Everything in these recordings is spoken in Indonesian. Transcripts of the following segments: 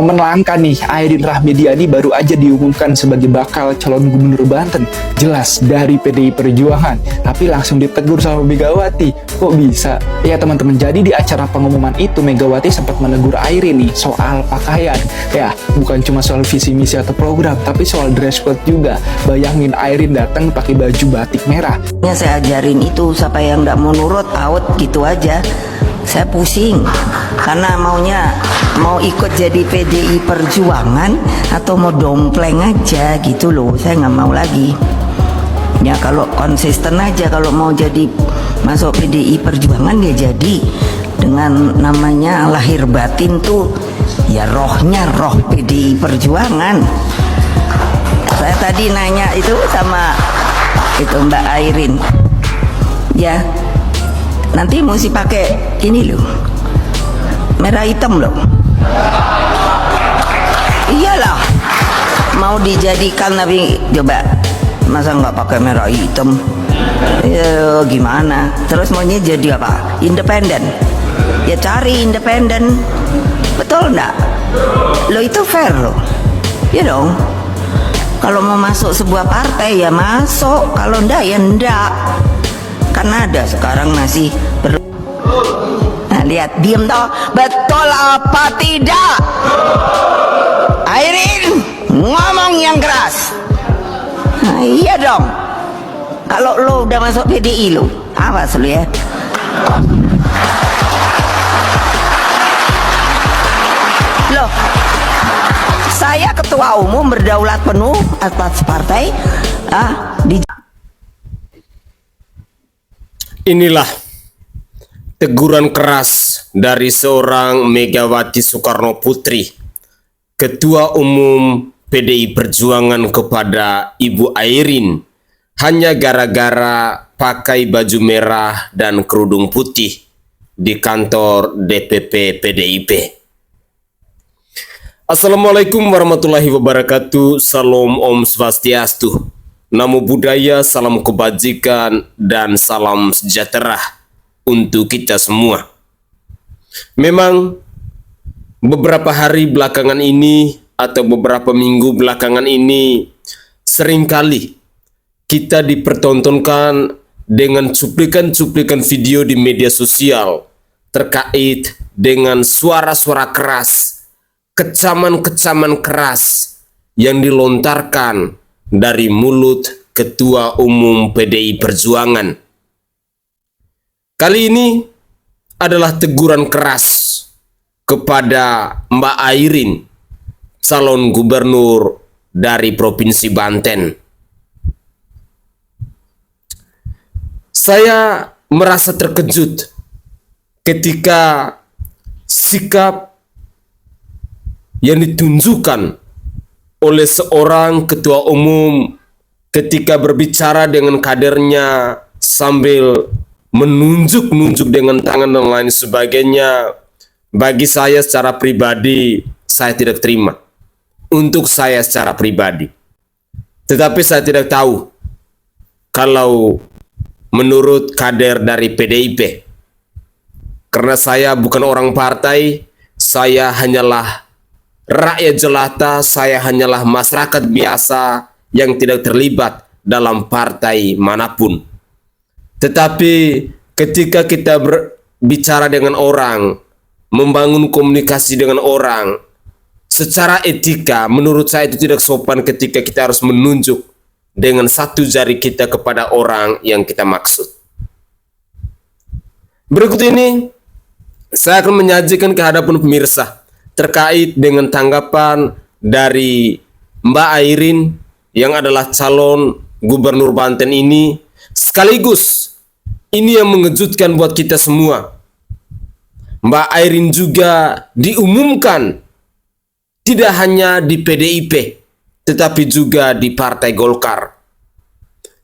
Momen langka nih, Airin Rahmidiani baru aja diumumkan sebagai bakal calon gubernur Banten. Jelas dari PDI Perjuangan, tapi langsung ditegur sama Megawati. Kok bisa? Ya teman-teman, jadi di acara pengumuman itu Megawati sempat menegur Airin nih soal pakaian. Ya, bukan cuma soal visi misi atau program, tapi soal dress code juga. Bayangin Airin datang pakai baju batik merah. Ya saya ajarin itu, siapa yang nggak mau nurut out gitu aja. Saya pusing karena mau ikut jadi PDI Perjuangan atau mau dompleng aja gitu loh. Saya nggak mau lagi. Ya kalau konsisten aja, kalau mau jadi masuk PDI Perjuangan ya jadi dengan namanya lahir batin tuh ya rohnya roh PDI Perjuangan. Saya tadi nanya itu sama itu Mbak Airin, ya nanti mesti pakai ini loh, merah hitam loh. Iyalah, mau dijadikan tapi coba masa nggak pakai merah hitam? Ya gimana? Terus maunya jadi apa? Independen? Ya cari independen, betul nggak? Lo itu fair loh, ya dong. Kalau mau masuk sebuah partai ya masuk, kalau ndak ya ndak. Karena ada sekarang masih nah lihat diem toh, betul apa tidak? Airin ngomong yang keras. Nah, iya dong. Kalau lo udah masuk PDI lo, awas lo ya. Loh, saya ketua umum berdaulat penuh atas partai. Inilah teguran keras dari seorang Megawati Soekarno Putri, Ketua Umum PDI Perjuangan kepada Ibu Airin, hanya gara-gara pakai baju merah dan kerudung putih di kantor DPP PDIP. Assalamualaikum warahmatullahi wabarakatuh. Salam Om Swastiastu. Namo Buddhaya, salam kebajikan, dan salam sejahtera untuk kita semua. Memang beberapa hari belakangan ini atau beberapa minggu belakangan ini seringkali kita dipertontonkan dengan cuplikan-cuplikan video di media sosial terkait dengan suara-suara keras, kecaman-kecaman keras yang dilontarkan dari mulut Ketua Umum PDI Perjuangan. Kali ini adalah teguran keras kepada Mbak Airin, calon gubernur dari Provinsi Banten. Saya merasa terkejut ketika sikap yang ditunjukkan oleh seorang ketua umum ketika berbicara dengan kadernya sambil menunjuk-nunjuk dengan tangan dan lain sebagainya. Bagi saya secara pribadi, saya tidak terima. Untuk saya secara pribadi. Tetapi saya tidak tahu kalau menurut kader dari PDIP. Karena saya bukan orang partai, saya hanyalah rakyat jelata, saya hanyalah masyarakat biasa yang tidak terlibat dalam partai manapun. Tetapi ketika kita berbicara dengan orang, membangun komunikasi dengan orang, secara etika menurut saya itu tidak sopan ketika kita harus menunjuk dengan satu jari kita kepada orang yang kita maksud. Berikut ini saya akan menyajikan ke hadapan pemirsa terkait dengan tanggapan dari Mbak Airin yang adalah calon gubernur Banten ini. Sekaligus ini yang mengejutkan buat kita semua. Mbak Airin juga diumumkan tidak hanya di PDIP, tetapi juga di Partai Golkar.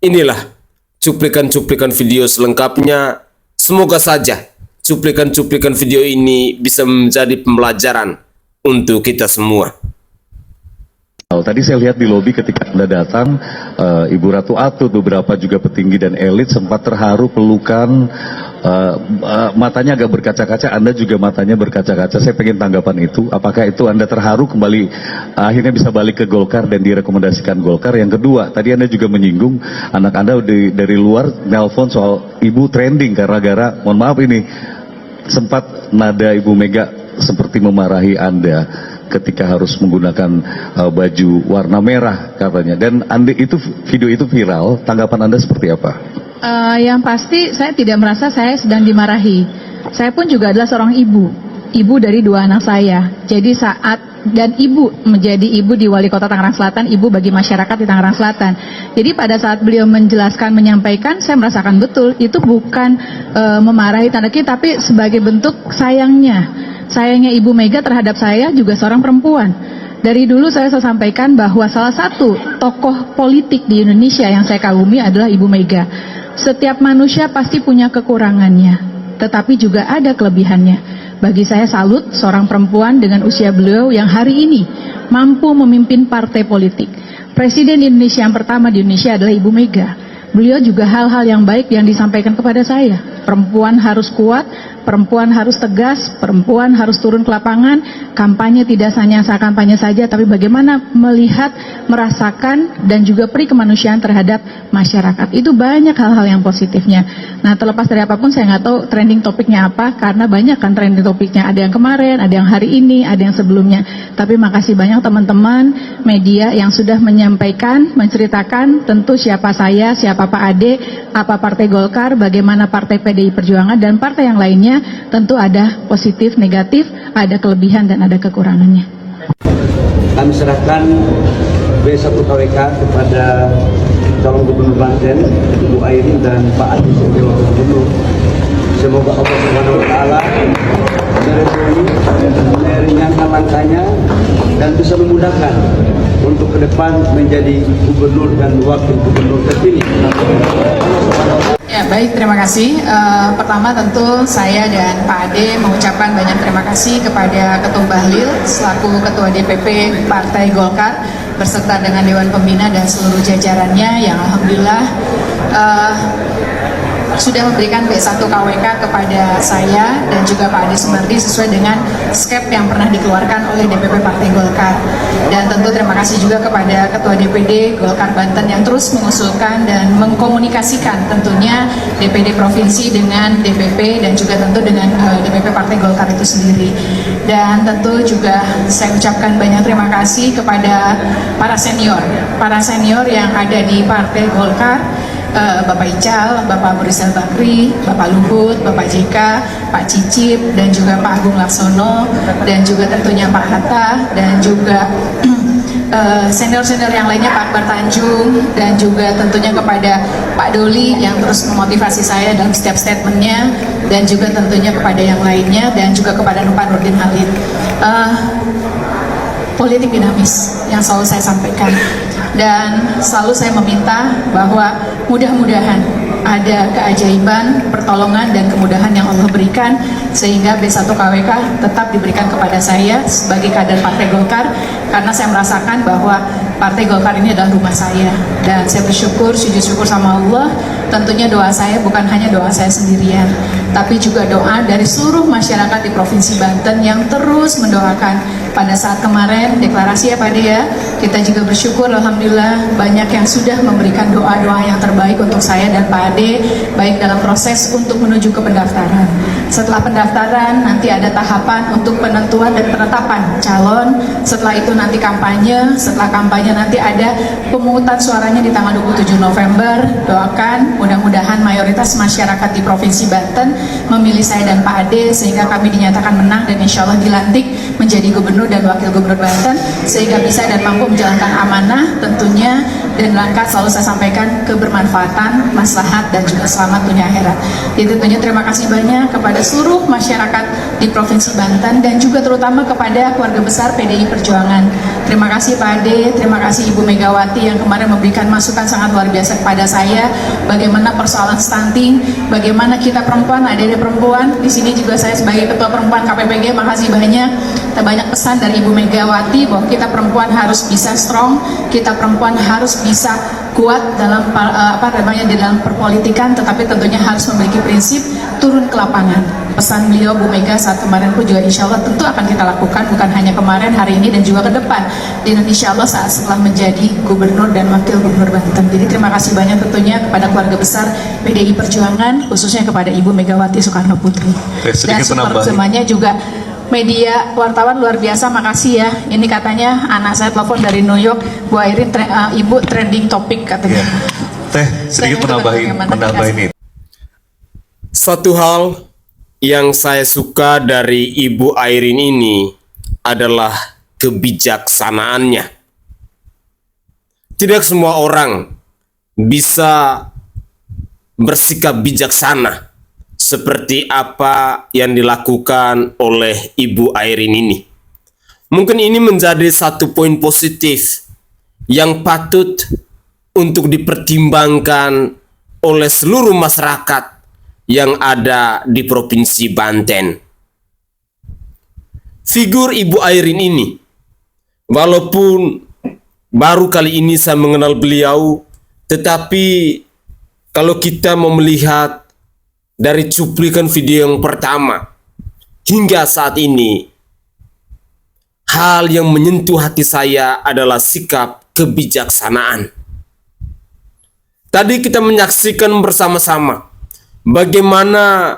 Inilah cuplikan-cuplikan video selengkapnya. Semoga saja cuplikan-cuplikan video ini bisa menjadi pembelajaran untuk kita semua. Tadi saya lihat di lobi ketika Anda datang, Ibu Ratu Atut, beberapa juga petinggi dan elit sempat terharu pelukan matanya agak berkaca-kaca, Anda juga matanya berkaca-kaca. Saya pengen tanggapan itu. Apakah itu Anda terharu kembali akhirnya bisa balik ke Golkar dan direkomendasikan Golkar? Yang kedua, tadi Anda juga menyinggung anak Anda dari luar nelpon soal ibu trending gara-gara, mohon maaf ini, sempat nada Ibu Mega seperti memarahi Anda ketika harus menggunakan baju warna merah katanya. Dan itu video itu viral, tanggapan Anda seperti apa? Yang pasti saya tidak merasa saya sedang dimarahi. Saya pun juga adalah seorang ibu dari 2 anak saya. Jadi dan ibu menjadi ibu di Wali Kota Tangerang Selatan, ibu bagi masyarakat di Tangerang Selatan. Jadi pada saat beliau menjelaskan, menyampaikan, saya merasakan betul itu bukan memarahi tanda kutip, tapi sebagai bentuk sayangnya Ibu Mega terhadap saya juga seorang perempuan. Dari dulu saya sampaikan bahwa salah satu tokoh politik di Indonesia yang saya kagumi adalah Ibu Mega. Setiap manusia pasti punya kekurangannya, tetapi juga ada kelebihannya. Bagi saya salut seorang perempuan dengan usia beliau yang hari ini mampu memimpin partai politik. Presiden Indonesia yang pertama di Indonesia adalah Ibu Mega. Beliau juga hal-hal yang baik yang disampaikan kepada saya. Perempuan harus kuat, perempuan harus tegas, perempuan harus turun ke lapangan. Kampanye tidak hanya kampanye saja, tapi bagaimana melihat, merasakan, dan juga peri kemanusiaan terhadap masyarakat. Itu banyak hal-hal yang positifnya. Nah, terlepas dari apapun, saya nggak tahu trending topiknya apa, karena banyak kan trending topiknya. Ada yang kemarin, ada yang hari ini, ada yang sebelumnya. Tapi makasih banyak teman-teman media yang sudah menyampaikan, menceritakan tentu siapa saya, siapa Pak Ade, apa Partai Golkar, bagaimana Partai PDI Perjuangan, dan partai yang lainnya. Tentu ada positif, negatif, ada kelebihan dan ada kekurangannya. Kami serahkan B1 KWK kepada calon gubernur Banten, Ibu Airin dan Pak Adi sebagai wakil gubernur. Semoga Allah Subhanahu wa Ta'ala meringankan langkahnya dan bisa memudahkan untuk ke depan menjadi gubernur dan wakil gubernur terpilih. Ya, baik, terima kasih. Pertama tentu saya dan Pak Ade mengucapkan banyak terima kasih kepada Ketum Bahlil selaku Ketua DPP Partai Golkar beserta dengan Dewan Pembina dan seluruh jajarannya yang alhamdulillah sudah memberikan B1 KWK kepada saya dan juga Pak Ade Sumardi sesuai dengan skep yang pernah dikeluarkan oleh DPP Partai Golkar. Dan tentu terima kasih juga kepada Ketua DPD Golkar Banten yang terus mengusulkan dan mengkomunikasikan tentunya DPD Provinsi dengan DPP dan juga tentu dengan DPP Partai Golkar itu sendiri. Dan tentu juga saya ucapkan banyak terima kasih kepada para senior yang ada di Partai Golkar, Bapak Ical, Bapak Burisel Bakri, Bapak Luhut, Bapak JK, Pak Cicip, dan juga Pak Agung Laksono, dan juga tentunya Pak Hatta, dan juga senior-senior yang lainnya, Pak Akbar Tanjung, dan juga tentunya kepada Pak Doli yang terus memotivasi saya dalam setiap statementnya, dan juga tentunya kepada yang lainnya, dan juga kepada Pak Nurdin Halid. Politik dinamis yang selalu saya sampaikan, dan selalu saya meminta bahwa mudah-mudahan ada keajaiban, pertolongan, dan kemudahan yang Allah berikan sehingga B1 KWK tetap diberikan kepada saya sebagai kader Partai Golkar, karena saya merasakan bahwa Partai Golkar ini adalah rumah saya, dan saya bersyukur, sujud syukur sama Allah. Tentunya doa saya bukan hanya doa saya sendirian, tapi juga doa dari seluruh masyarakat di Provinsi Banten yang terus mendoakan. Pada saat kemarin deklarasi ya Pak Ade ya, kita juga bersyukur alhamdulillah banyak yang sudah memberikan doa-doa yang terbaik untuk saya dan Pak Ade, baik dalam proses untuk menuju ke pendaftaran. Setelah pendaftaran nanti ada tahapan untuk penentuan dan penetapan calon. Setelah itu nanti kampanye. Setelah kampanye nanti ada pemungutan suaranya di tanggal 27 November. Doakan mudah-mudahan mayoritas masyarakat di Provinsi Banten memilih saya dan Pak Ade sehingga kami dinyatakan menang dan insya Allah dilantik menjadi gubernur dan wakil gubernur Banten, sehingga bisa dan mampu menjalankan amanah tentunya, dan langkah selalu saya sampaikan kebermanfaatan, maslahat, dan juga selamat dunia akhirat. Jadi tentunya terima kasih banyak kepada seluruh masyarakat di Provinsi Banten dan juga terutama kepada keluarga besar PDI Perjuangan. Terima kasih Pak Ade, terima kasih Ibu Megawati yang kemarin memberikan masukan sangat luar biasa kepada saya, bagaimana persoalan stunting, bagaimana kita perempuan, adik-adik perempuan. Di sini juga saya sebagai ketua perempuan KPPG, makasih banyak. Banyak pesan dari Ibu Megawati bahwa kita perempuan harus bisa strong, kita perempuan harus bisa kuat dalam di dalam perpolitikan, tetapi tentunya harus memiliki prinsip turun ke lapangan. Pesan beliau Bu Mega saat kemarin pun juga insya Allah tentu akan kita lakukan, bukan hanya kemarin, hari ini, dan juga ke depan di Indonesia Allah saat setelah menjadi gubernur dan wakil gubernur Banten. Jadi terima kasih banyak tentunya kepada keluarga besar PDI Perjuangan, khususnya kepada Ibu Megawati Soekarno Putri. Dan support semuanya juga media wartawan luar biasa, makasih ya. Ini katanya anak saya telepon dari New York, Bu Airin, Ibu trending topik katanya. Teh, sedikit menambahin itu. Satu hal yang saya suka dari Ibu Airin ini adalah kebijaksanaannya. Tidak semua orang bisa bersikap bijaksana seperti apa yang dilakukan oleh Ibu Airin ini. Mungkin ini menjadi satu poin positif yang patut untuk dipertimbangkan oleh seluruh masyarakat yang ada di Provinsi Banten. Figur Ibu Airin ini, walaupun baru kali ini saya mengenal beliau, tetapi kalau kita mau melihat dari cuplikan video yang pertama hingga saat ini, hal yang menyentuh hati saya adalah sikap kebijaksanaan. Tadi kita menyaksikan bersama-sama bagaimana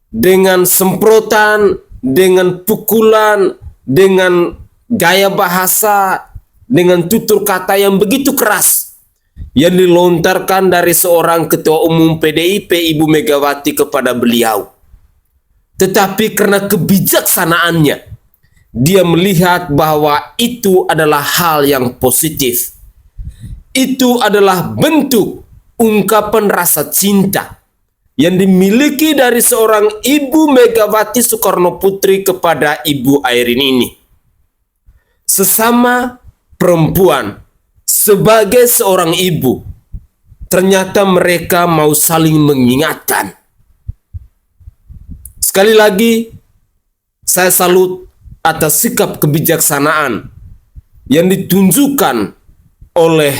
dengan semprotan, dengan pukulan, dengan gaya bahasa, dengan tutur kata yang begitu keras yang dilontarkan dari seorang Ketua Umum PDIP Ibu Megawati kepada beliau. Tetapi karena kebijaksanaannya, dia melihat bahwa itu adalah hal yang positif. Itu adalah bentuk ungkapan rasa cinta yang dimiliki dari seorang Ibu Megawati Soekarno Putri kepada Ibu Airin ini. Sesama perempuan, sebagai seorang ibu, ternyata mereka mau saling mengingatkan. Sekali lagi, saya salut atas sikap kebijaksanaan yang ditunjukkan oleh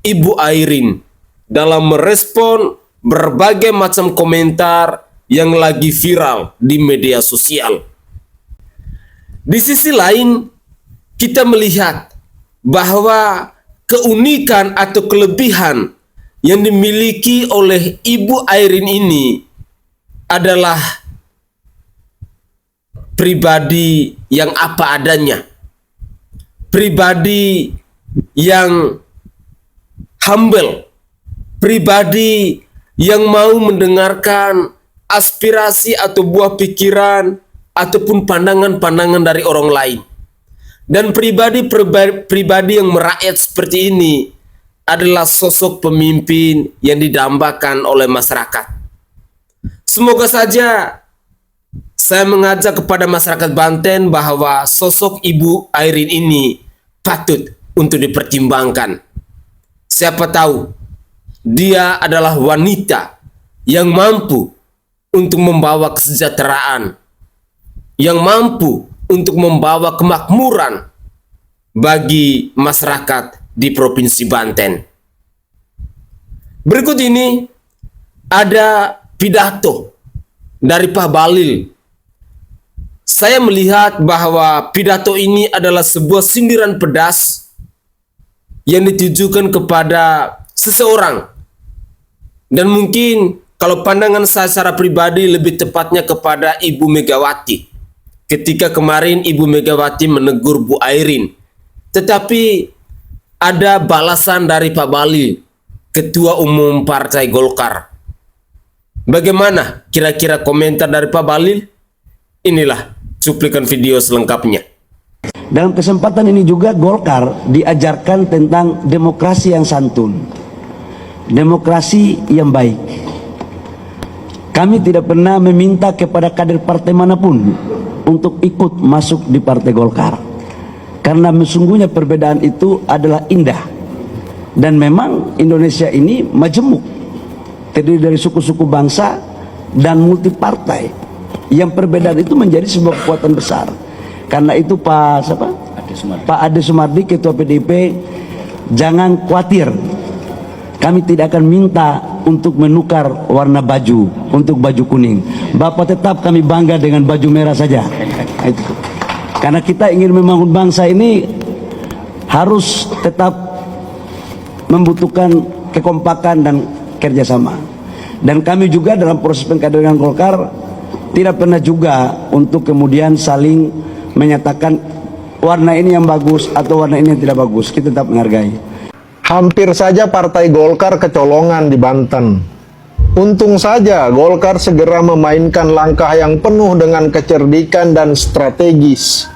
Ibu Airin dalam merespon berbagai macam komentar yang lagi viral di media sosial. Di sisi lain, kita melihat bahwa keunikan atau kelebihan yang dimiliki oleh Ibu Airin ini adalah pribadi yang apa adanya, pribadi yang humble, pribadi yang mau mendengarkan aspirasi atau buah pikiran ataupun pandangan-pandangan dari orang lain. Dan pribadi yang merakyat seperti ini adalah sosok pemimpin yang didambakan oleh masyarakat. Semoga saja saya mengajak kepada masyarakat Banten bahwa sosok Ibu Airin ini patut untuk dipertimbangkan. Siapa tahu dia adalah wanita yang mampu untuk membawa kesejahteraan, yang mampu untuk membawa kemakmuran bagi masyarakat di Provinsi Banten. Berikut ini ada pidato dari Pak Bahlil. Saya melihat bahwa pidato ini adalah sebuah sindiran pedas yang ditujukan kepada seseorang. Dan mungkin kalau pandangan saya secara pribadi lebih tepatnya kepada Ibu Megawati. Ketika kemarin Ibu Megawati menegur Bu Airin. Tetapi ada balasan dari Pak Bahlil, Ketua Umum Partai Golkar. Bagaimana kira-kira komentar dari Pak Bahlil? Inilah cuplikan video selengkapnya. Dalam kesempatan ini juga Golkar diajarkan tentang demokrasi yang santun, demokrasi yang baik. Kami tidak pernah meminta kepada kader partai manapun untuk ikut masuk di Partai Golkar, karena sesungguhnya perbedaan itu adalah indah. Dan memang Indonesia ini majemuk, terdiri dari suku-suku bangsa dan multi partai, yang perbedaan itu menjadi sebuah kekuatan besar. Karena itu Pak Ade Sumardi, Ketua PDIP, jangan khawatir, kami tidak akan minta untuk menukar warna baju untuk baju kuning. Bapak tetap kami bangga dengan baju merah saja. Itu. Karena kita ingin membangun bangsa ini harus tetap membutuhkan kekompakan dan kerjasama. Dan kami juga dalam proses pengkaderan Golkar tidak pernah juga untuk kemudian saling menyatakan warna ini yang bagus atau warna ini yang tidak bagus. Kita tetap menghargai. Hampir saja Partai Golkar kecolongan di Banten. Untung saja Golkar segera memainkan langkah yang penuh dengan kecerdikan dan strategis.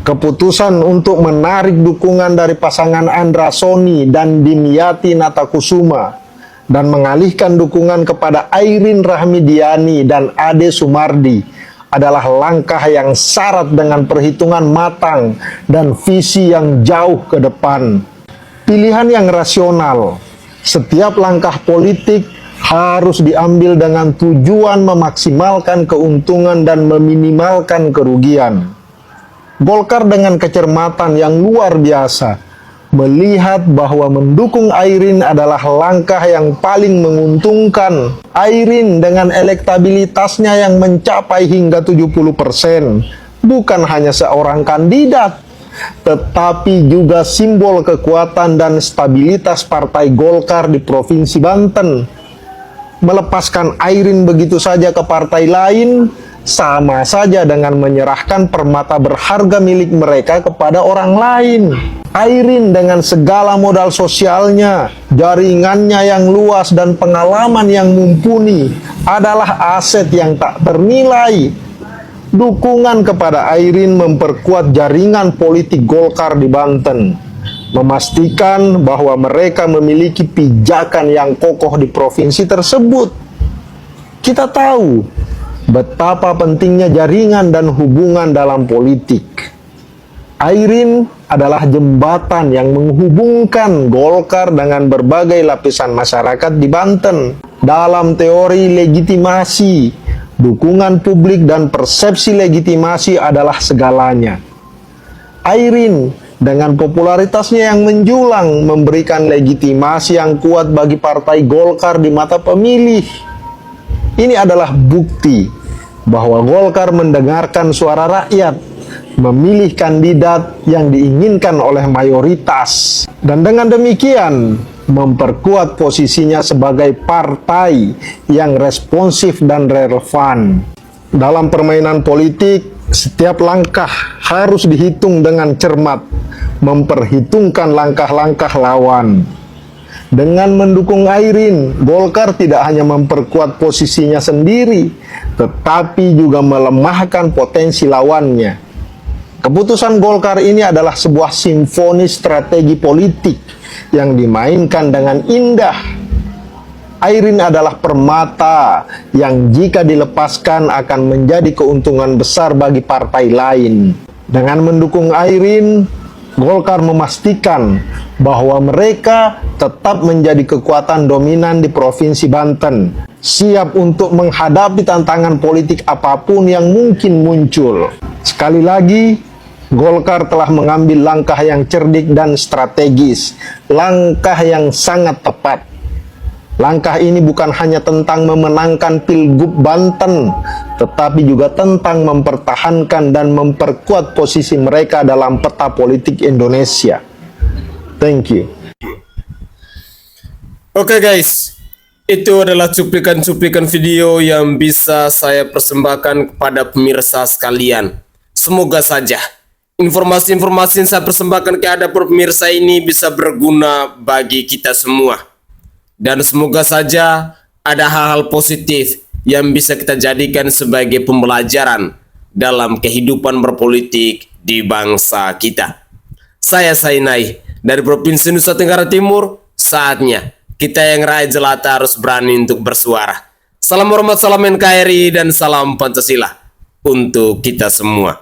Keputusan untuk menarik dukungan dari pasangan Andra Soni dan Dimyati Natakusuma dan mengalihkan dukungan kepada Airin Rahmidiani dan Ade Sumardi adalah langkah yang syarat dengan perhitungan matang dan visi yang jauh ke depan. Pilihan yang rasional. Setiap langkah politik harus diambil dengan tujuan memaksimalkan keuntungan dan meminimalkan kerugian. Golkar dengan kecermatan yang luar biasa melihat bahwa mendukung Airin adalah langkah yang paling menguntungkan. Airin dengan elektabilitasnya yang mencapai hingga 70%, bukan hanya seorang kandidat, tetapi juga simbol kekuatan dan stabilitas Partai Golkar di Provinsi Banten. Melepaskan Airin begitu saja ke partai lain sama saja dengan menyerahkan permata berharga milik mereka kepada orang lain. Airin dengan segala modal sosialnya, jaringannya yang luas dan pengalaman yang mumpuni adalah aset yang tak ternilai. Dukungan kepada Airin memperkuat jaringan politik Golkar di Banten, memastikan bahwa mereka memiliki pijakan yang kokoh di provinsi tersebut. Kita tahu betapa pentingnya jaringan dan hubungan dalam politik. Airin adalah jembatan yang menghubungkan Golkar dengan berbagai lapisan masyarakat di Banten. Dalam teori legitimasi, dukungan publik dan persepsi legitimasi adalah segalanya. Airin dengan popularitasnya yang menjulang memberikan legitimasi yang kuat bagi Partai Golkar di mata pemilih. Ini adalah bukti bahwa Golkar mendengarkan suara rakyat, memilih kandidat yang diinginkan oleh mayoritas, dan dengan demikian memperkuat posisinya sebagai partai yang responsif dan relevan. Dalam permainan politik, setiap langkah harus dihitung dengan cermat, memperhitungkan langkah-langkah lawan. Dengan mendukung Airin, Golkar tidak hanya memperkuat posisinya sendiri, tetapi juga melemahkan potensi lawannya. Keputusan Golkar ini adalah sebuah simfoni strategi politik yang dimainkan dengan indah. Airin adalah permata yang jika dilepaskan akan menjadi keuntungan besar bagi partai lain. Dengan mendukung Airin, Golkar memastikan bahwa mereka tetap menjadi kekuatan dominan di Provinsi Banten, siap untuk menghadapi tantangan politik apapun yang mungkin muncul. Sekali lagi, Golkar telah mengambil langkah yang cerdik dan strategis, langkah yang sangat tepat. Langkah ini bukan hanya tentang memenangkan Pilgub Banten, tetapi juga tentang mempertahankan dan memperkuat posisi mereka dalam peta politik Indonesia. Thank you. Oke guys, itu adalah cuplikan-cuplikan video yang bisa saya persembahkan kepada pemirsa sekalian. Semoga saja informasi-informasi yang saya persembahkan ke hadapan pemirsa ini bisa berguna bagi kita semua. Dan semoga saja ada hal-hal positif yang bisa kita jadikan sebagai pembelajaran dalam kehidupan berpolitik di bangsa kita. Saya Sainai dari Provinsi Nusa Tenggara Timur. Saatnya kita yang rakyat jelata harus berani untuk bersuara. Salam hormat, salam NKRI, dan salam Pancasila untuk kita semua.